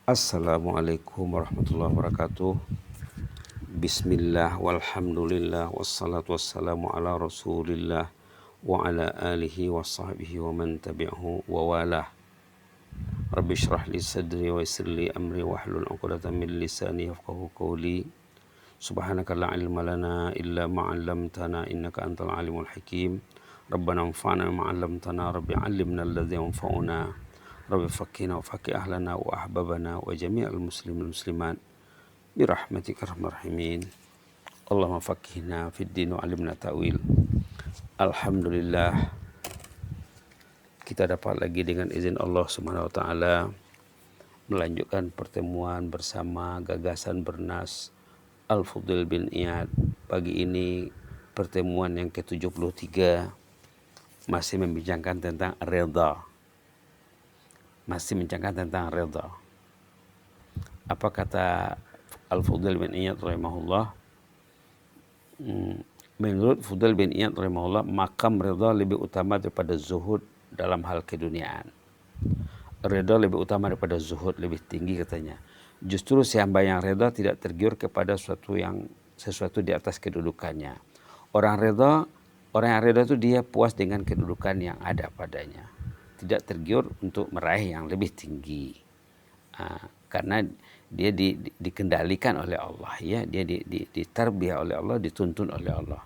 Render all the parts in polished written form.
Assalamualaikum warahmatullahi wabarakatuh. Bismillah walhamdulillah wassalatu wassalamu ala rasulillah wa ala alihi wa sahbihi wa man tabi'ahu wa walah. Rabbi syrah li sadri wa yassir li amri wahlul 'uqdatam min lisani yafqahu qawli. Subhanaka la ilma lana illa ma 'allamtana innaka antal alimul hakim. Rabbana anfa'na ma 'allamtana rabbi 'allimna alladhi yanfa'una. Rabbi fakkina wa fakki ahlana wa ahbabana wa jami'al muslimin muslimat birahmatika arhamar rahimin. Allahumma fakkihna fid din wa 'allimna ta'wil. Alhamdulillah, kita dapat lagi dengan izin Allah Subhanahu wa taala melanjutkan pertemuan bersama gagasan bernas Al-Fudail bin Iyad. Pagi ini pertemuan yang ke-73, masih membincangkan tentang redha. Apa kata Al-Fudail bin Iyad rahimahullah? Menurut Fudail bin Iyad rahimahullah, makam redha lebih utama daripada zuhud dalam hal keduniaan. Redha lebih utama daripada zuhud, lebih tinggi katanya. Justru si hamba yang redha tidak tergiur kepada sesuatu di atas kedudukannya. Orang yang redha itu dia puas dengan kedudukan yang ada padanya, tidak tergiur untuk meraih yang lebih tinggi, karena dia dikendalikan oleh Allah, ya, dia ditarbiyah oleh Allah, dituntun oleh Allah.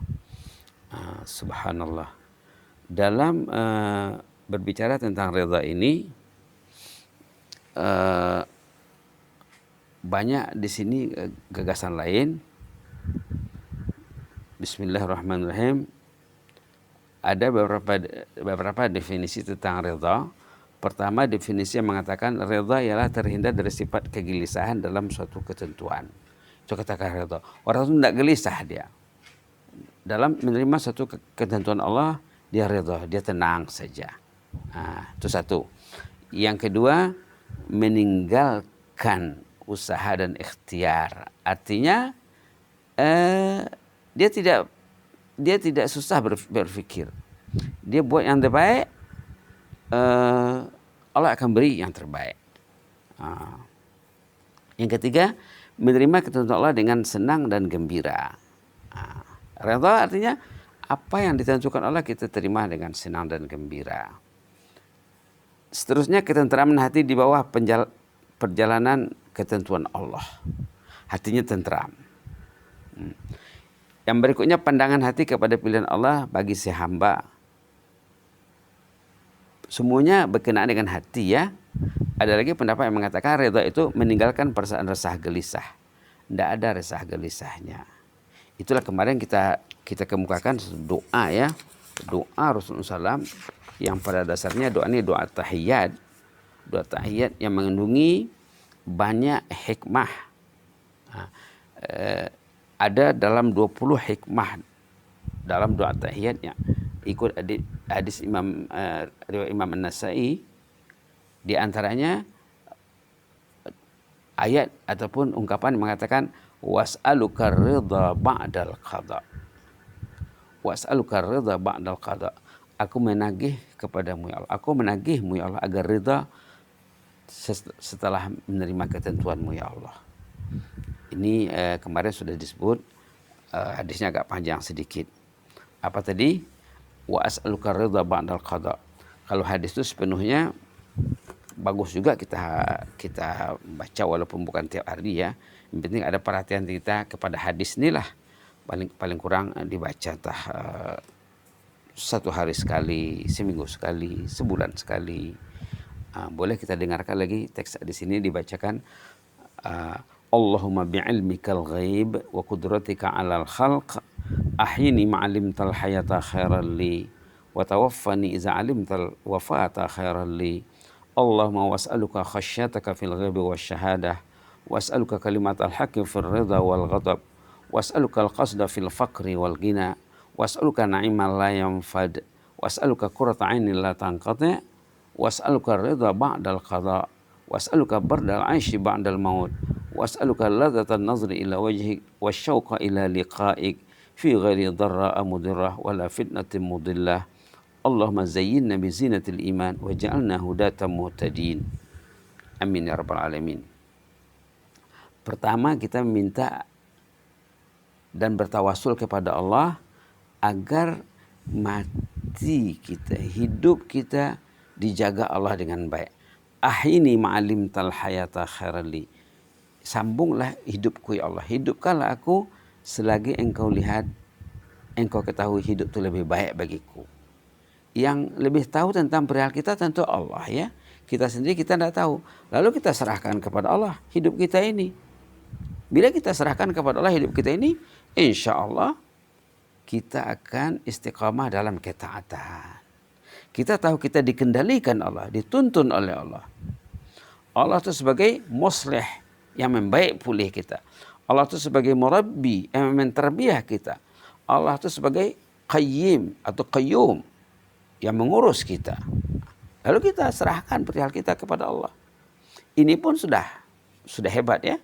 Subhanallah. Dalam berbicara tentang redha ini, banyak di sini gagasan lain. Bismillahirrahmanirrahim. Ada beberapa definisi tentang redha. Pertama, definisi yang mengatakan redha ialah terhindar dari sifat kegelisahan dalam suatu ketentuan. Itu katakan redha. Orang itu tidak gelisah dia dalam menerima suatu ketentuan Allah, dia redha, dia tenang saja. Itu satu. Yang kedua, meninggalkan usaha dan ikhtiar. Artinya dia tidak susah berpikir. Dia buat yang terbaik, Allah akan beri yang terbaik. Yang ketiga, menerima ketentuan Allah dengan senang dan gembira. Redha artinya apa yang ditentukan Allah kita terima dengan senang dan gembira. Seterusnya, ketenteraman hati di bawah perjalanan ketentuan Allah. Hatinya tentram. Yang berikutnya, pandangan hati kepada pilihan Allah bagi si hamba. Semuanya berkenaan dengan hati, ya. Ada lagi pendapat yang mengatakan redha itu meninggalkan perasaan resah gelisah. Tidak ada resah gelisahnya. Itulah kemarin kita kemukakan doa, ya. Doa Rasulullah SAW yang pada dasarnya doa ini doa tahiyat. Doa tahiyat yang mengandungi banyak hikmah. Ada dalam 20 hikmah dalam doa tahiyatnya. Ikut hadis riwayat Imam An-Nasa'i, di antaranya ayat ataupun ungkapan mengatakan was'aluka ridha ba'dal qada. Was'aluka ridha ba'dal qada. Aku menagih kepadamu ya Allah. Aku menagihmu ya Allah agar ridha setelah menerima ketentuanmu ya Allah. Ini kemarin sudah disebut, hadisnya agak panjang sedikit. Apa tadi? Wa as'aluka ridha ba'dal qada. Kalau hadis itu sepenuhnya bagus juga kita baca walaupun bukan tiap hari, ya. Yang penting ada perhatian kita kepada hadis inilah. Paling kurang dibaca satu hari sekali, seminggu sekali, sebulan sekali. Boleh kita dengarkan lagi teks di sini dibacakan. Allahumma bi'ilmikal ghaib wa qudratika 'alal khalq ahyini ma'alimtal hayata khairan li wa tawaffani iza 'alimtal wafata khairan li. Allahumma was'aluka khasyataka fil ghaibi wasyahadah, was'aluka kalimatal haqqi fil ridha wal ghadab, was'aluka al-qasda fil faqri wal ghina, was'aluka na'imal la yanfad, was'aluka qurrata 'ainin la tanqati', was'aluka ridha ba'dal qada, was'aluka bardal 'aishi ba'dal maut, was'aluka ladzatan nazri ila wajhik wasyauqa ila liqa'ik fi ghairi dharra mudirrah wala fitnatin mudillah. Allahumma zayyinna bi zinatil iman waj'alna hudatan muhtadin. Amin ya rabbal alamin. Pertama, kita minta dan bertawasul kepada Allah agar mati kita, hidup kita dijaga Allah dengan baik. Ahini ma'alim tal hayata khairali. Sambunglah hidupku ya Allah. Hidupkanlah aku selagi engkau lihat, engkau ketahui hidup itu lebih baik bagiku. Yang lebih tahu tentang perihal kita tentu Allah ya. Kita sendiri kita tidak tahu. Lalu kita serahkan kepada Allah hidup kita ini. Bila kita serahkan kepada Allah hidup kita ini, insya Allah kita akan istiqamah dalam ketaatan. Kita tahu kita dikendalikan Allah, dituntun oleh Allah. Allah itu sebagai muslih yang membaik pulih kita. Allah itu sebagai murabbi yang menterbiah kita. Allah itu sebagai qayyim atau qayyum yang mengurus kita. Lalu kita serahkan perihal kita kepada Allah. Ini pun sudah hebat ya.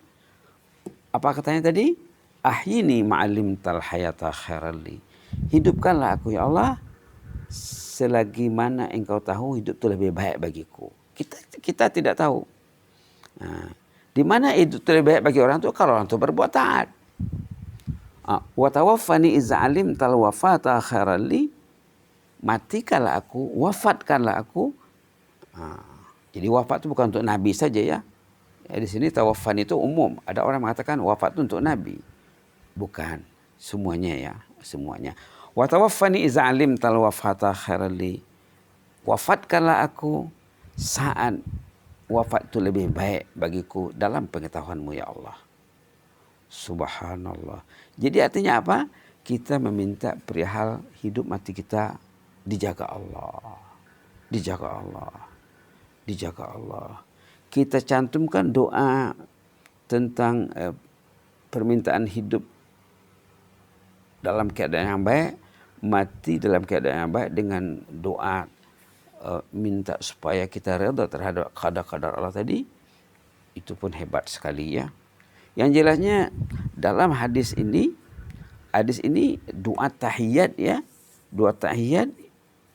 Apa katanya tadi? Ahyini ma'alim tal hayata khairali. Hidupkanlah aku ya Allah selagi mana engkau tahu hidup itu lebih baik bagiku. Kita tidak tahu. Nah, di mana hidup itu lebih baik bagi orang itu kalau orang itu berbuat taat. Wa tawaffani iza alim tal wafata khairali. Matikanlah aku, wafatkanlah aku. Jadi wafat itu bukan untuk Nabi saja ya. Di sini tawaffan itu umum. Ada orang mengatakan wafat itu untuk Nabi. Bukan semuanya ya, semuanya. Wa tawaffani iza alim tal wafata khairali. Wafatkanlah aku saat wafat itu lebih baik bagiku dalam pengetahuanmu ya Allah. Subhanallah. Jadi artinya apa? Kita meminta perihal hidup mati kita dijaga Allah. Dijaga Allah. Dijaga Allah. Kita cantumkan doa tentang permintaan hidup dalam keadaan yang baik, mati dalam keadaan yang baik dengan doa minta supaya kita redha terhadap qada-qadar Allah tadi. Itu pun hebat sekali ya. Yang jelasnya dalam hadis ini doa tahiyat ya. Doa tahiyat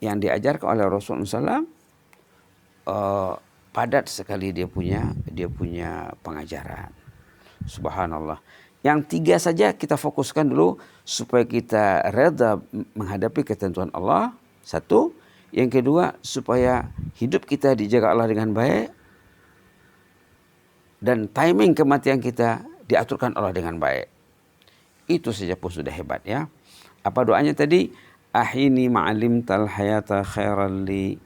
yang diajarkan oleh Rasulullah SAW padat sekali dia punya pengajaran. Subhanallah. Yang 3 saja kita fokuskan dulu supaya kita reda menghadapi ketentuan Allah. 1. Yang kedua supaya hidup kita dijaga Allah dengan baik. Dan timing kematian kita diaturkan Allah dengan baik. Itu saja pun sudah hebat ya. Apa doanya tadi? Ahini ma'alim tal hayata khairan li.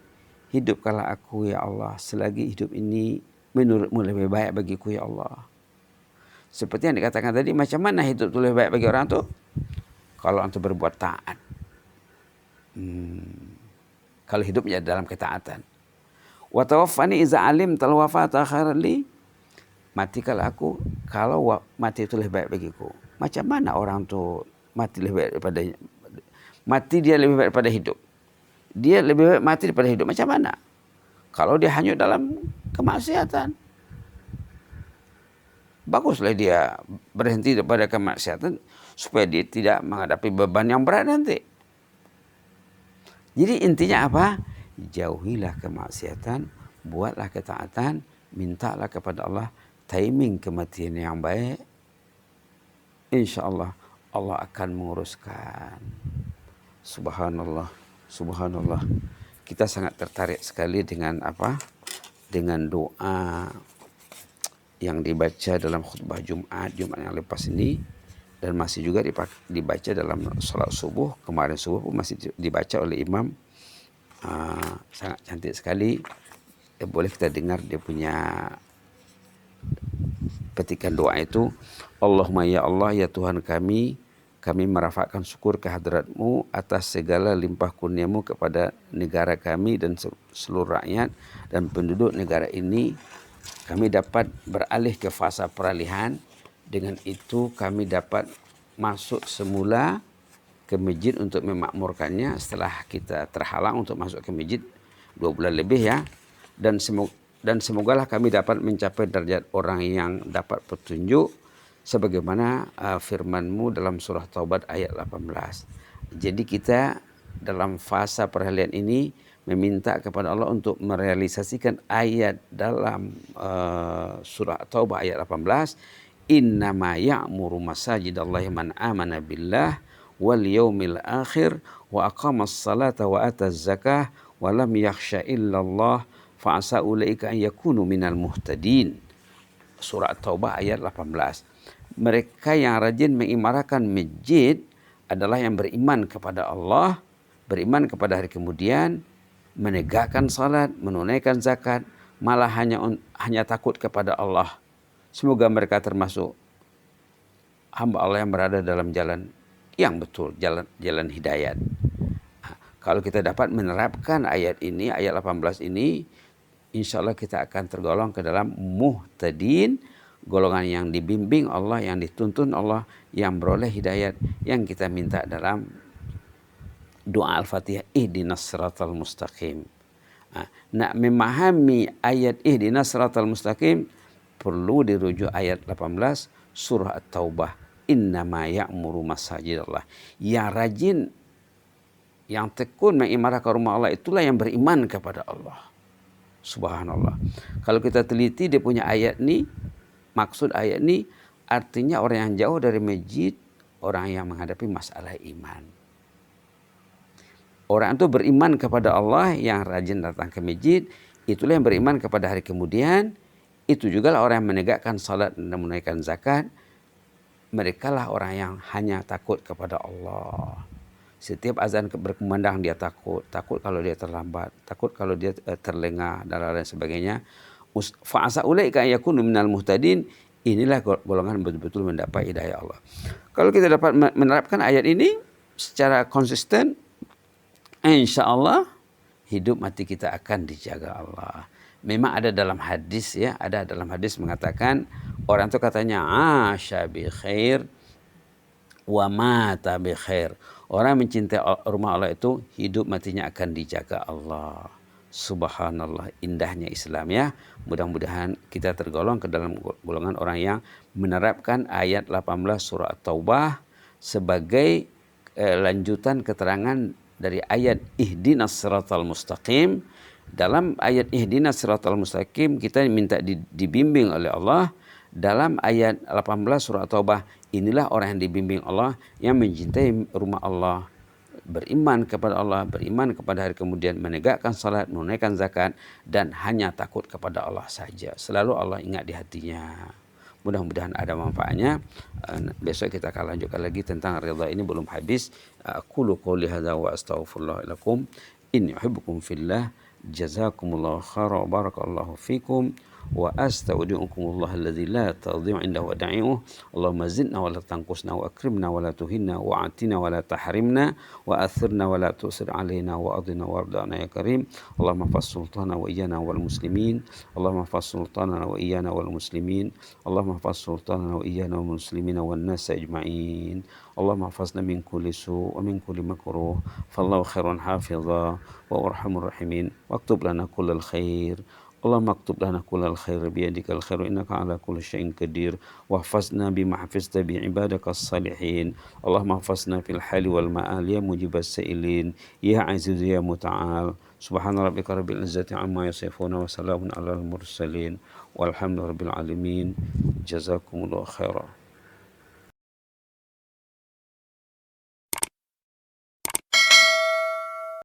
Hidupkanlah aku ya Allah selagi hidup ini menurutmu lebih baik bagiku ya Allah. Seperti yang dikatakan tadi, macam mana hidup itu lebih baik bagi orang itu? Kalau orang itu berbuat taat. Kalau hidupnya dalam ketaatan. Wa tawaffani iza alim tal wafata khairan li. Matikanlah aku kalau mati itu lebih baik bagiku. Macam mana orang itu mati lebih baik daripada mati dia lebih baik daripada hidup. Dia lebih baik mati daripada hidup. Macam mana? Kalau dia hanyut dalam kemaksiatan. Baguslah dia berhenti daripada kemaksiatan supaya dia tidak menghadapi beban yang berat nanti. Jadi intinya apa? Jauhilah kemaksiatan, buatlah ketaatan, mintalah kepada Allah timing kematian yang baik. Insya Allah Allah akan menguruskan. Subhanallah, subhanallah. Kita sangat tertarik sekali dengan apa? Dengan doa yang dibaca dalam khutbah Jumat yang lepas ini, dan masih juga dibaca dalam salat subuh. Kemarin subuh pun masih dibaca oleh imam. Sangat cantik sekali. Boleh kita dengar dia punya petikan doa itu. Allahumma ya Allah ya Tuhan kami merafakkan syukur kehadrat-Mu atas segala limpah kurnia-Mu kepada negara kami dan seluruh rakyat dan penduduk negara ini. Kami dapat beralih ke fasa peralihan. Dengan itu kami dapat masuk semula ke masjid untuk memakmurkannya setelah kita terhalang untuk masuk ke masjid 2 bulan lebih ya. Dan semogalah kami dapat mencapai derajat orang yang dapat petunjuk sebagaimana firman-Mu dalam surah Taubat ayat 18. Jadi kita dalam fasa peralihan ini meminta kepada Allah untuk merealisasikan ayat dalam surah Taubah ayat 18 innama ya'muru masajidallahi man amana billah wal yaumil akhir wa aqamas salata wa ataz zakah wa lam yakhsha illallah fa asa ulaika an yakunu minal muhtadin. Surah At-Taubah ayat 18. Mereka yang rajin mengimarakan masjid adalah yang beriman kepada Allah, beriman kepada hari kemudian, menegakkan salat, menunaikan zakat, malah hanya takut kepada Allah. Semoga mereka termasuk hamba Allah yang berada dalam jalan yang betul, jalan hidayat. Kalau kita dapat menerapkan ayat ini, ayat 18 ini, insya Allah kita akan tergolong ke dalam muhtadin, golongan yang dibimbing Allah, yang dituntun Allah, yang beroleh hidayat, yang kita minta dalam doa Al-Fatihah, ihdinas siratal mustaqim. Nak memahami ayat ihdinas siratal mustaqim, perlu dirujuk ayat 18 surah At-Taubah. Innama ya'muru masajidallah. Yang rajin, yang tekun mengimarahkan rumah Allah, itulah yang beriman kepada Allah. Subhanallah. Kalau kita teliti dia punya ayat ni, maksud ayat ni artinya orang yang jauh dari masjid, orang yang menghadapi masalah iman. Orang itu beriman kepada Allah, yang rajin datang ke masjid, itulah yang beriman kepada hari kemudian. Itu juga lah orang yang menegakkan salat dan menunaikan zakat. Mereka lah orang yang hanya takut kepada Allah. Setiap azan berkumandang dia takut kalau dia terlambat, takut kalau dia terlengah dan lain sebagainya. Fa'asa ulaika yakunu minal muhtadin. Inilah golongan betul-betul mendapat hidayah Allah. Kalau kita dapat menerapkan ayat ini secara konsisten, insya Allah hidup mati kita akan dijaga Allah. Memang ada dalam hadis ya, ada dalam hadis mengatakan orang itu katanya asya bi khair wa mata bi khair. Orang mencintai rumah Allah itu hidup matinya akan dijaga Allah. Subhanallah, indahnya Islam ya. Mudah-mudahan kita tergolong ke dalam golongan orang yang menerapkan ayat 18 surah At-Taubah sebagai lanjutan keterangan dari ayat ihdinas siratal mustaqim. Dalam ayat ihdinas siratal mustaqim kita minta dibimbing oleh Allah. Dalam ayat 18 surah At-Taubah, inilah orang yang dibimbing Allah, yang mencintai rumah Allah, beriman kepada Allah, beriman kepada hari kemudian, menegakkan salat, menunaikan zakat, dan hanya takut kepada Allah saja. Selalu Allah ingat di hatinya. Mudah-mudahan ada manfaatnya. Besok kita akan lanjutkan lagi tentang ridha, ini belum habis. Qulu qouli hadza wa astaghfirullah lakum. Inni uhibbukum fillah. Jazakumullahu khairan, barakallahu fikum, wa astaudiukumullah alladzi la tadhi'u indahu wadai'uh. Allahumma zidna wa la tanqusna, wa akrimna wa la tuhinna, wa atina wa la tahrimna, wa athirna wa la tusir alaina, wa adina wardana ya karim. Allahumma fas sultana wa iyana wal muslimin. Allahumma fas sultana wa iyana wal muslimin. Allahumma fas sultana wa iyana wal muslimina wan nas ajma'in. Allahumma hafazna min kulli su' wa min kulli makruh. Fallahu khairun hafidha wa arhamur rahimin. Waktub lana kullal khair. Allahumma aktub lana kullal khair biyadikal khair innaka ala kulli syai'in qadir. Wahfazna bima hafizta bi ibadakas salihin. Allahumma hafazna fil hali wal ma'al ya mujibas sa'ilin ya aziz ya muta'al. Subhana rabbika rabbil izzati amma yasifun wa salamun alal mursalin walhamdulillahi rabbil alamin. Jazakumullahu khairan.